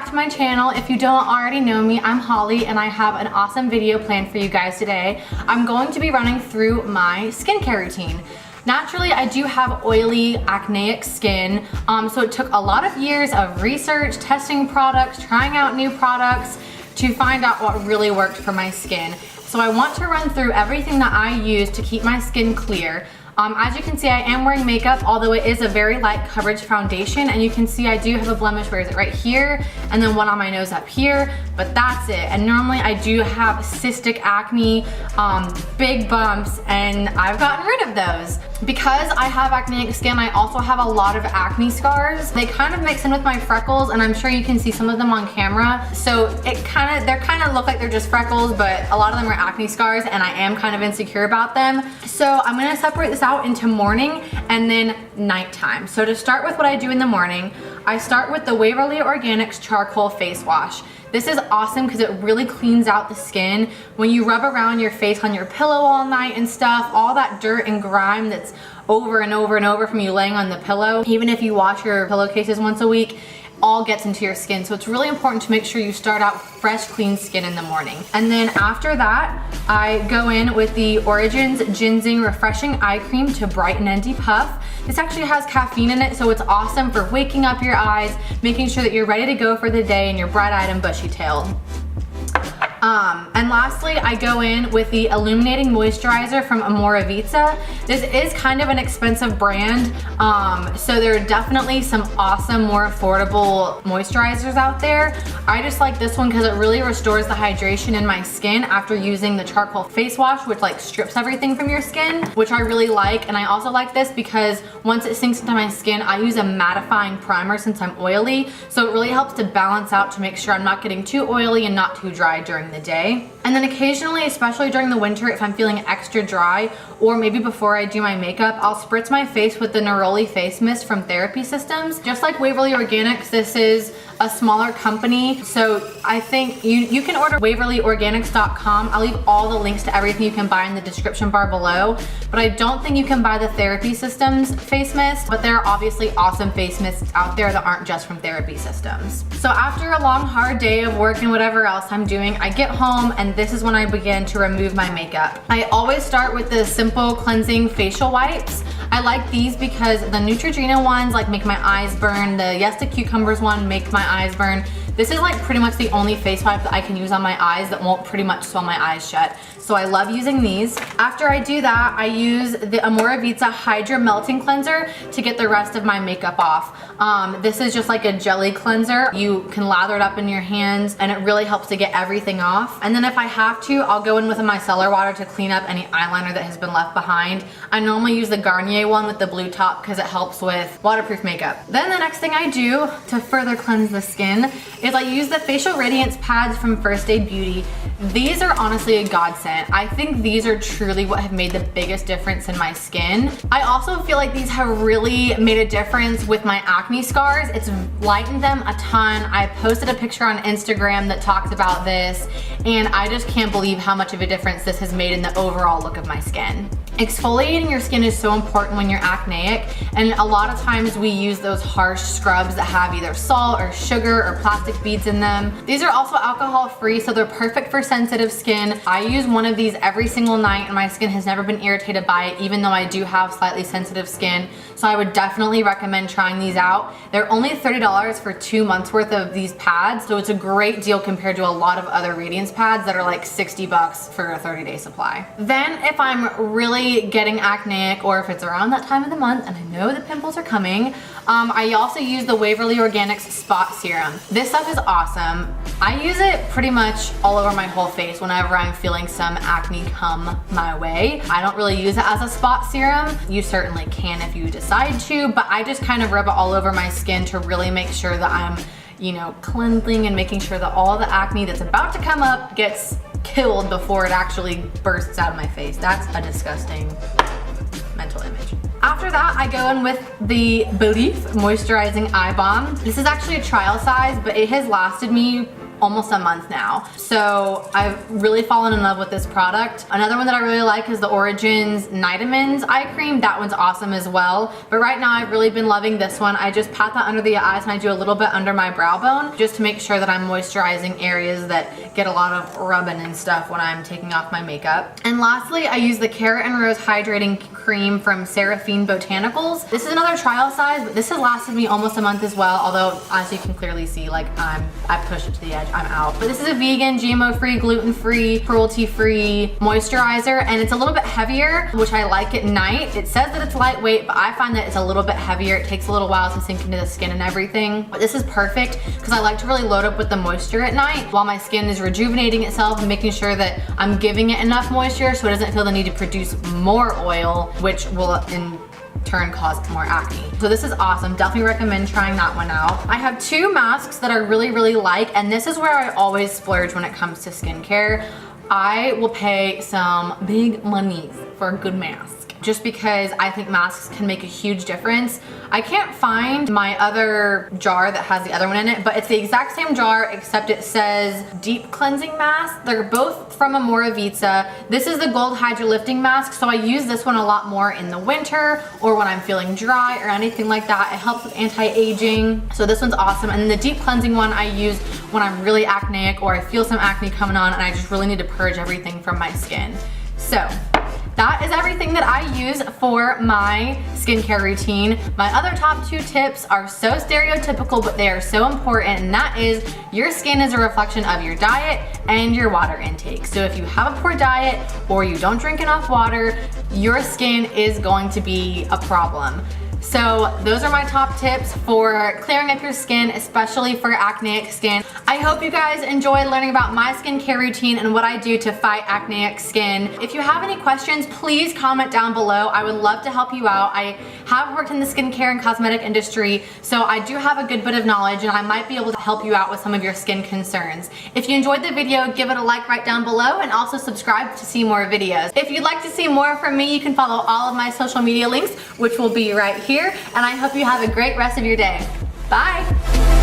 back to my channel. If you don't already know me, I'm Holly and I have an awesome video planned for you guys today. I'm going to be running through my skincare routine. Naturally, I do have oily, acneic skin, so it took a lot of years of research, testing products, trying out new products to find out what really worked for my skin. So I want to run through everything that I use to keep my skin clear. As you can see, I am wearing makeup, although it is a very light coverage foundation, and you can see I do have a blemish, where is it, right here, and then one on my nose up here, but that's it. And normally I do have cystic acne, big bumps, and I've gotten rid of those. Because I have acneic skin, I also have a lot of acne scars. They kind of mix in with my freckles, and I'm sure you can see some of them on camera. So they kind of look like they're just freckles, but a lot of them are acne scars, and I am kind of insecure about them. So I'm gonna separate this out into morning and then nighttime. So to start with what I do in the morning, I start with the Waverly Organics Charcoal Face Wash. This is awesome because it really cleans out the skin. When you rub around your face on your pillow all night and stuff, all that dirt and grime that's over and over and over from you laying on the pillow, even if you wash your pillowcases once a week, all gets into your skin. So it's really important to make sure you start out fresh, clean skin in the morning. And then after that, I go in with the Origins Ginseng Refreshing Eye Cream to brighten and depuff. This actually has caffeine in it, so it's awesome for waking up your eyes, making sure that you're ready to go for the day and you're bright-eyed and bushy-tailed. And lastly, I go in with the Illuminating Moisturizer from Amoravizza. This is kind of an expensive brand, so there are definitely some awesome, more affordable moisturizers out there. I just like this one because it really restores the hydration in my skin after using the charcoal face wash, which like strips everything from your skin, which I really like. And I also like this because once it sinks into my skin, I use a mattifying primer since I'm oily, so it really helps to balance out to make sure I'm not getting too oily and not too dry during the day. And then occasionally, especially during the winter, if I'm feeling extra dry, or maybe before I do my makeup, I'll spritz my face with the Neroli Face Mist from Therapy Systems. Just like Waverly Organics, this is a smaller company, so I think you can order waverlyorganics.com. I'll leave all the links to everything you can buy in the description bar below, but I don't think you can buy the Therapy Systems face mist, but there are obviously awesome face mists out there that aren't just from Therapy Systems. So after a long, hard day of work and whatever else I'm doing, I get home and this is when I begin to remove my makeup. I always start with the simple cleansing facial wipes. I like these because the Neutrogena ones like make my eyes burn. The Yes to Cucumbers one make my eyes burn. This is like pretty much the only face wipe that I can use on my eyes that won't pretty much swell my eyes shut. So I love using these. After I do that, I use the Amoravizza Hydra Melting Cleanser to get the rest of my makeup off. This is just like a jelly cleanser. You can lather it up in your hands and it really helps to get everything off. And then if I have to, I'll go in with a micellar water to clean up any eyeliner that has been left behind. I normally use the Garnier one with the blue top because it helps with waterproof makeup. Then the next thing I do to further cleanse the skin is I use the Facial Radiance pads from First Aid Beauty. These are honestly a godsend. I think these are truly what have made the biggest difference in my skin. I also feel like these have really made a difference with my acne scars. It's lightened them a ton. I posted a picture on Instagram that talks about this, and I just can't believe how much of a difference this has made in the overall look of my skin. Exfoliating your skin is so important when you're acneic, and a lot of times we use those harsh scrubs that have either salt or sugar or plastic beads in them. These are also alcohol free, so they're perfect for sensitive skin. I use one of these every single night and my skin has never been irritated by it, even though I do have slightly sensitive skin. So I would definitely recommend trying these out. They're only $30 for 2 months worth of these pads, so it's a great deal compared to a lot of other Radiance pads that are like 60 bucks for a 30-day supply. Then if I'm really getting acneic, or if it's around that time of the month and I know the pimples are coming, I also use the Waverly Organics Spot Serum. This stuff is awesome. I use it pretty much all over my whole face whenever I'm feeling some acne come my way. I don't really use it as a spot serum. You certainly can if you decide to, but I just kind of rub it all over my skin to really make sure that I'm, you know, cleansing and making sure that all the acne that's about to come up gets killed before it actually bursts out of my face. That's a disgusting mental image. After that, I go in with the Belief Moisturizing Eye Balm. This is actually a trial size, but it has lasted me almost a month now. So I've really fallen in love with this product. Another one that I really like is the Origins Nitamins eye cream. That one's awesome as well. But right now I've really been loving this one. I just pat that under the eyes and I do a little bit under my brow bone just to make sure that I'm moisturizing areas that get a lot of rubbing and stuff when I'm taking off my makeup. And lastly, I use the Carrot and Rose Hydrating Cream from Seraphine Botanicals. This is another trial size, but this has lasted me almost a month as well, although as you can clearly see, like I pushed it to the edge, I'm out. But this is a vegan, GMO-free, gluten-free, cruelty-free moisturizer, and it's a little bit heavier, which I like at night. It says that it's lightweight, but I find that it's a little bit heavier. It takes a little while to sink into the skin and everything. But this is perfect because I like to really load up with the moisture at night while my skin is rejuvenating itself and making sure that I'm giving it enough moisture so it doesn't feel the need to produce more oil, which will in turn cause more acne. So this is awesome. Definitely recommend trying that one out. I have two masks that I really like, and this is where I always splurge when it comes to skincare. I will pay some big money for a good mask just because I think masks can make a huge difference. I can't find my other jar that has the other one in it, but it's the exact same jar except it says deep cleansing mask. They're both from Amoravita. This is the Gold Hydra Lifting Mask, so I use this one a lot more in the winter or when I'm feeling dry or anything like that. It helps with anti-aging, so this one's awesome. And then the deep cleansing one I use when I'm really acneic or I feel some acne coming on and I just really need to purge everything from my skin. So that is everything that I use for my skincare routine. My other top two tips are so stereotypical, but they are so important, and that is your skin is a reflection of your diet and your water intake. So if you have a poor diet or you don't drink enough water, your skin is going to be a problem. So those are my top tips for clearing up your skin, especially for acneic skin. I hope you guys enjoyed learning about my skincare routine and what I do to fight acneic skin. If you have any questions, please comment down below. I would love to help you out. I have worked in the skincare and cosmetic industry, so I do have a good bit of knowledge and I might be able to help you out with some of your skin concerns. If you enjoyed the video, give it a like right down below and also subscribe to see more videos. If you'd like to see more from me, you can follow all of my social media links, which will be right here. And I hope you have a great rest of your day. Bye!